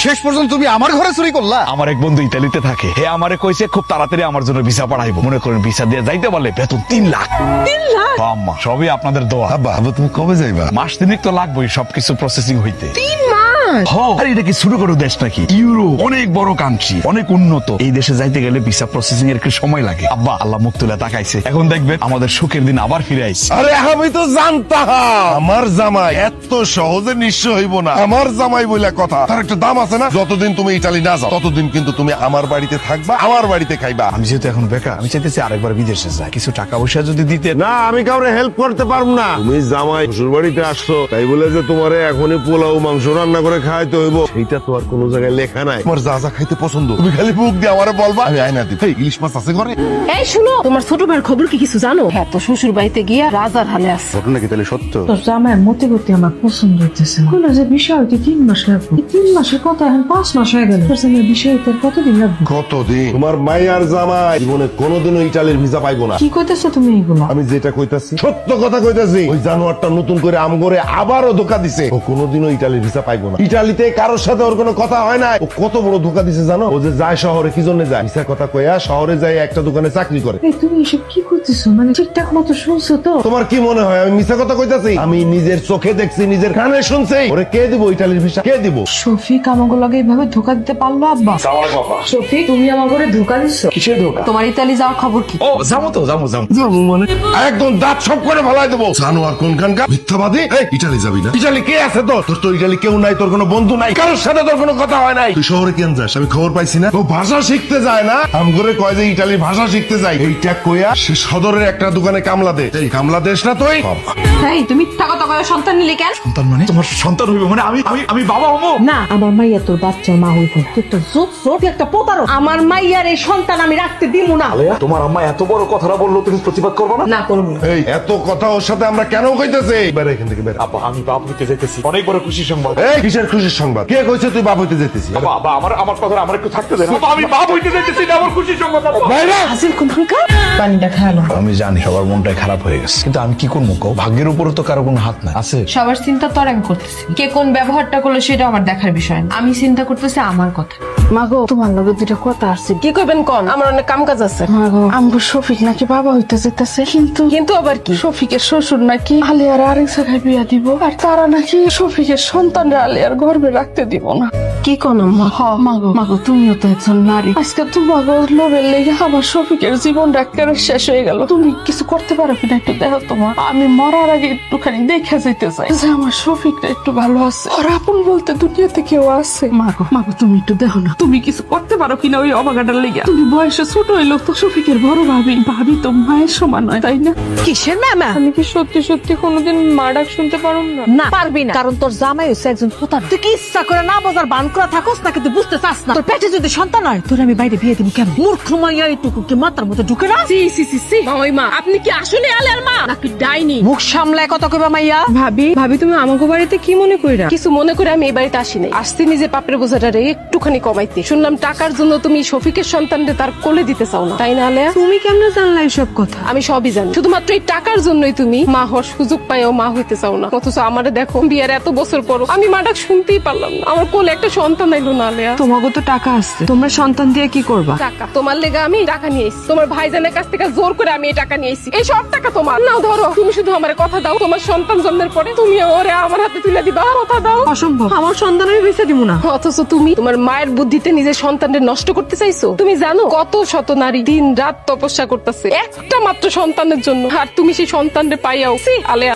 শেষ পর্যন্ত তুমি আমার ঘরে চুরি করলা? আমার এক বন্ধু ইতালিতে থাকে, হে আমারে কইছে খুব তাড়াতাড়ি আমার জন্য ভিসা পাঠাইবো। মনে করেন ভিসা দিয়ে যাইতে পারলে বেতন 3 লাখ। 3 লাখ? আম্মা সবই আপনাদের দোয়া। আব্বা তুমি কবে যাইবা? মাস তিনেক তো লাগবেই সবকিছু প্রসেসিং হইতে। 3 মাস? আরে এটা কি ছোট করে দেশ নাকি? ইউরোপ অনেক বড় কান্ট্রি, অনেক উন্নত। এই দেশে যাইতে গেলে ভিসা প্রসেসিং এর একটু সময় লাগে। আব্বা আল্লাহ মুখ তুলে তাকাইছে, এখন দেখবেন আমাদের সুখের দিন আবার ফিরে আইছে। আরে আমি তো জানতাম আমার জামাই এত সহজে নিঃস্ব হইব না। আমার জামাই বইলা কথা, তার একটা দাম আছে না। যতদিন তুমি ইটালি না যাও ততদিন কিন্তু তুমি আমার বাড়িতে থাকবা, আমার বাড়িতে খাইবা। আমি যেহেতু এখন বেকার, আমি চাইতেছি আরেকবার বিদেশে যাই, কিছু টাকা পয়সা যদি দিতে। না আমি কাউরে হেল্প করতে পারবো না। তুমি জামাই শ্বশুর বাড়িতে আসছো তাই বলে যে তোমারে এখনই পোলাও মাংস রান্না করে খাইতে হইব সেইটা তো আর কোনো জায়গায় লেখা নাই। তোমার যা যা খাইতে পছন্দ তুমি খালি মুখ দিয়ে আমারে বলবা, আমি আয়না দিব। ইলিশ মাছ আছে ঘরে? এই শুনো, তোমার ছোট ভাইয়ের খবর কি কিছু জানো? হ্যাঁ, তো শ্বশুর বাড়িতে গিয়া রাজার হালে আছে। ঘটনা কি তাহলে সত্য? তোর জামাইয়ের মতিগতি আমার পছন্দ হইতেছে। কোনো যে বিষয় হইতে 3 মাস লাগবে, 3 মাসের কথা এখন 5 মাস হয়ে গেল। তোর জামাইয়ের বিষয় হইতে কতদিন লাগবে? কতদিন? তোমার মাইয়ার জামাই জীবনে কোনোদিনও ইটালির ভিসা পাইবো না। কি কইতেছো তুমি এগুলা? আমি যেটা কইতাছি সত্য কথা কইতাছি। ওই জানোয়ারটা নতুন করে আমগরে আবারও ধোকা দিছে। ও কোনোদিনও ইটালির ভিসা পাইবো না। ইটালিতে কারোর সাথে ওর কোনো কথা হয় না। ও কত বড় ধোকা দিছে জানো? ও যে যায় শহরে কি জন্য যায়? ভিসা কথা কইয়া শহরে যায় একটা দোকানে চাকরি করে। এই তুমি এসব কি করতেছো? মানে ঠিকঠাক মতো শুনছো তো? তোমার কি মনে হয় আমি মিথ্যা কথা কইতাছি? আমি নিজের চোখে দেখছি, নিজের কানে শুনছি। ওরে কে দিব ইটালির ভিসা? কে দিব? শফিক আমাকে লগে এইভাবে ধোকা দিতে পারলো আব্বা? শফিক তুমি আমার ঘরে ধোকা দিছো? কিসের ধোকা? তোমার ইতালি যাওয়ার খবর কি? ও যাবো তো, যাবো। একদম দাঁত সব করে ফেলাই দেবো। জানোয়ার কোনখানকার মিথ্যাবাদী। ইটালি যাবি না? ইটালি কে আছে তোর? তোর তো ইটালি কেউ নাই, তোর কোনো বন্ধু নাই, কারোর সাথে তোর কোনো কথা হয় নাই। তুই শহরে কেন যাস? আমি খবর পাইছি না। ও ভাষা শিখতে যায় না, আমগরে কয় যে ইটালির ভাষা শিখতে যায়। এইটা কইয়া সে সদরের একটা দোকানে কামলা দে। এই কামলা দেশ না তুই? এই তুমি টাকা টাকা সন্তান নিলে কেন? সন্তান মানে? তোমার সন্তান হইবে মানে আমি বাবা হবো? না, আমার মাইয়া তোর বাচ্চার মা হইব। তুই তো জোট একটা প্রতারক। আমার মাইয়ার এই সন্তান আমি রাখতে দিব না। তোমার আম্মা এত বড় কথাটা বললো, তুমি প্রতিবাদ করবো না? না করব না। এই এত কথা ওর সাথে আমরা কেন কইতেছি? বের এখান থেকে বের। আব্বা আমি বাপ হইতে যাইতেছি, অনেক বড় খুশির সংবাদ। এই কিসের খুশির সংবাদ? কে কইছে তুই বাপ হইতে যেতেছিস? বাবা আমার কথা আমার একটু থাকতে দেন। আমি বাপ হইতে যাইতেছি, এটা আমার খুশির সংবাদ। হাসিল কোনখানকার? পানিটা খাওয়ালো। আমি জানি সবার মনটাই খারাপ হয়ে গেছে, কিন্তু আমি কি করবো কও? ভাগ্যের উপরে তো কারো কোনো হাত নাই আছে। সবার চিন্তা তো আর আমি করতেছি, কে কোন ব্যবহারটা করলো সেটা আমার দেখার বিষয় না। আমি চিন্তা করতেছি আমার কথা। মাগো তোমার লগে দুইটা কথা আছে। কি কইবেন কোন? আমার অনেক কাম কাজ আছে। মাগো আমগো শফিক নাকি বাবা হইতে যেতেছে, কিন্তু আবার কি? শফিকের শ্বশুর নাকি আলিয়ার আরেক জায়গায় বিয়া দিব, আর তারা নাকি শফিকের সন্তানরা আলিয়ার গর্ভে রাখতে দিব না। কি কোন আম্মা? মাগো তুমিও তো একজন নারী। আজকে তোমাকে লোভের লেগে আমার শফিকের জীবনটা একেবারে শেষ হয়ে গেল। তুমি কিছু করতে পারো কিনা একটু দেখো। তোমার আমি মরার আগে একটুখানি দেখে যেতে চাই যে আমার শফিকটা একটু ভালো আছে, আর আপন বলতে দুনিয়াতে কেউ আছে। মাগো তুমি একটু দেখো না, তুমি কিছু করতে পারো কিনা ওই অবাগাটার লেগে। তুমি বয়সে ছোট হইলো তো শফিকের বড় ভাবি তো মায়ের সমান হয়, তাই না? কিসের মামা? আমি কি সত্যি কোনোদিন মা ডাক শুনতে পারো না? না পারবি না, কারণ তোর জামাই হচ্ছে একজন প্রতারক। তুই কি ইচ্ছা করে না বোঝার বান করে থাকস নাকি তুই বুঝতে চাস না? তোর পেটে যদি সন্তান হয় তোর আমি বাইরে বিয়ে দিব কেন? মূর্খ মাইয়া এইটুকু কি মাথার মধ্যে ঢুকে না? সি মা, আপনি কি আসলে আলের মা নাকি ডাইনি? মুখ সামলায় কথা কইবা মাইয়া। ভাবি তুমি আমাকে বাড়িতে কি মনে কইরা? কিছু মনে করে আমি এই বাড়িতে আসি নাই, আসছি নিজে পাপের বোঝাটারে একটুখানি কমাইতে। শুনলাম টাকার জন্য তুমি শফিকের সন্তানরে তার কোলে দিতে চাও না, তাই না আলেয়া? তুমি কেমনে জানলা এইসব কথা? আমি সবই জানি, শুধুমাত্র এই টাকার জন্যই তুমি মা হওয়ার সুযোগ পাইও মা হইতে চাও না। অথচ আমারে দেখো, বিয়ের এত বছর পর আমি মা ডাক শুনতেই পারলাম না। আমার কোলে একটা সন্তান আইলো না আলেয়া। তোমাকে তো টাকা আছে, তোমরা সন্তান দিয়ে কি করবা? টাকা তোমার লেগে আমি টাকা নিয়ে এসেছি, তোমার ভাইজানের কাছ থেকে জোর করে আমি এই টাকা নিয়ে এসেছি। এই সব টাকা তোমার না। ধরো তুমি শুধু আমার কথা দাও, তোমার সন্তান জন্মের পরে তুমি ওরে আমার হাতে তুলে দিবা। কথা দাও। অসম্ভব, আমার সন্তান আমি বেঁচে দিব না। অথচ তুমি তোমার মায়ের বুদ্ধিতে নিজের সন্তানকে নষ্ট করতে চাইছো। তুমি জানো কত শত নারী দিন রাত তপস্যা করতেছে একটা মাত্র সন্তানের জন্য, আর তুমি সেই সন্তানকে পাইয়াও আলেয়া।